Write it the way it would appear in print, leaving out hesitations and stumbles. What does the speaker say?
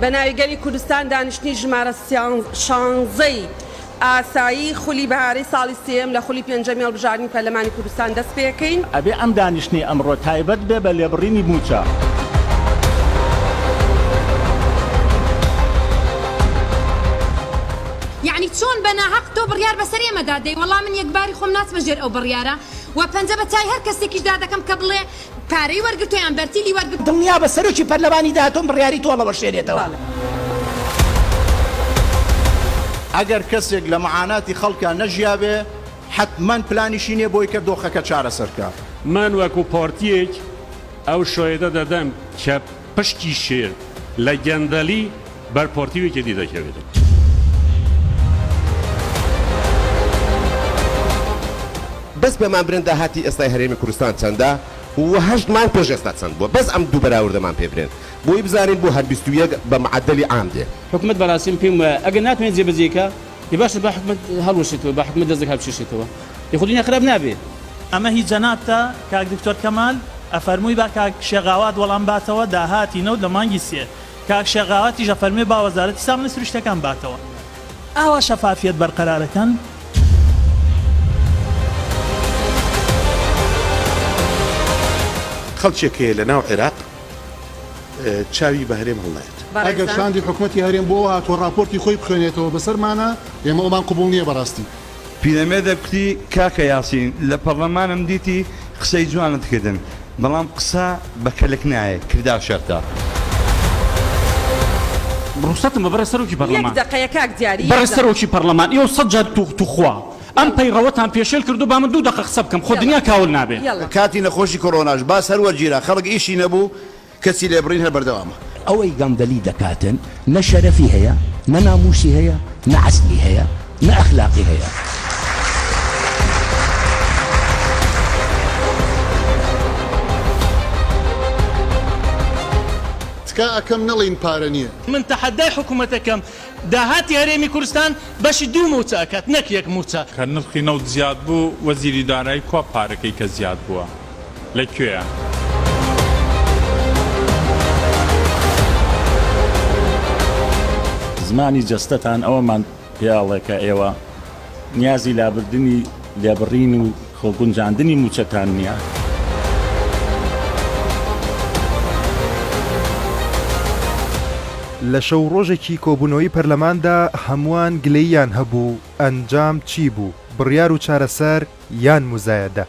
بە ناویگەلی کوردستان دانیشتنی ژمارە 16 ئاسایی خولی بەهارەی ساڵی سێم لە خولی پێنجەمی هەڵبژاردننی پەرلەمانی کوردستان دەست پێکەین. ئەبێ ئەم دانیشتنی ئەمڕۆ تایبەت بێ بە لێبڕینی موچە. یعنی چۆن بەناحەق تۆ بڕیار بەسەر ئێمەدا دەی وەڵام من یەکباری خۆم ناچمە ژێر ئەو بڕیارە و پەنجە بە تای هەر کەسێکیش دا دەکەم کە بڵێ پارەی وەرگرتویان بەرتیلی وەرگرت. دڵنیا بە سەرۆکی پەرلەمانی داهاتۆم بڕیاری تۆڵەوە شێرێتەوە. ئەگەر کەسێک لە معاناتی خەڵکان نەژیابێ حتمما پلانیشی نییە بۆی کە دۆخەکە چارەسەرکە. من وەکو پارتیەک ئەو شایدە دەدەم کە پشتی شێر لە گەندەلی بەر پارتیوێکی دەکەوێت. بەس بەمان برن داهاتی ئێستای هەرێمی کوردستان چەندە و 8 مانگ پێش ئێستا چەند بووە بەس ئەم دوو بەراوردەمان پێ برێن بۆی بزانین بۆ هەر 21 بە معدەلی عام دێ. حکومت بەڕاستیم پێم وایە ئەگەر ناتوانێت جێبەجێکە باشە بە حکومت هەڵوەشێتەوە بە حکومت دەست بچێشێتەوە یخودینە خراپ نابێت. ئەمە هیچ جەنابتە کاک دکتۆر کەمال ئەفەرمووی با کاک شێغاوات وەڵام باتەوە داهاتی نەوت لە مانگی سێ کاک شێغاواتیش ئەفەرمووی با وەزارەتی سامنە سروشتەکان باتەوە. ئاوا شەفافیەت بەرقەرارەکەن. خەڵکێکەیە لە ناو عێراق چاوی بە هەرێم هەڵنایەت. ئەگەر شاندی حکوومەتی هەرێم بۆ هاتووە راپۆرتی خۆی بخوێنێتەوە بەسەرمانە ئێمە ئەومان قبوڵ نییە بەڕاستی. پیرەمێردە کوتی کاکە یاسین لە پەرلەمانم دیتی قسەی جوانت کردن بەڵام قسە بە کەلک نایە کردار شەرتە. ڕوستەتم بەبرە سەرۆکی پەرلەمان. یەک دقەیە کاک دیاری. بەرە سەرۆکی پەرلەمان ئێوە 100 جار توخوا. ئەم پەیڕەوەتان پێشێل کردو با من 2 دقە قسە بکەم خۆ دنیا کاول نابێ. کاتی نەخۆشی کۆڕۆناش با سەروەرگیرە خەڵک ئیشی نەبوو کەسی لێبڕین هەر بەردەوامە. ئەوەی گەندەلی دەکاتن نە شەرەفی هەیە نە ناموسی هەیە نە عەسلی هەیە نە ئەخلاقی هەیە. تکا ئەکەم نەڵین پارە نییە. من تەحەدای حکوومەتەکەم داهاتی هەرێمی کوردستان بەشی 2 موچە ئەکات نەک 1 موچە. کە نرخی نەوت زیاد بوو وەزیری دارایی کوا پارەکەی کە زیاد بووە لەکوێیە؟ زمانی جەستەتان ئەوەمان پیاڵێکە ئێوە نیازی لابردنی لێبڕین و خۆگونجاندنی موچەتان نییە. لە شەو ڕۆژێکی کۆبوونەوەی پەرلەماندا هەمووان گلەییان هەبوو ئەنجام چی بوو بڕیار و چارەسەر یان موزایەدە.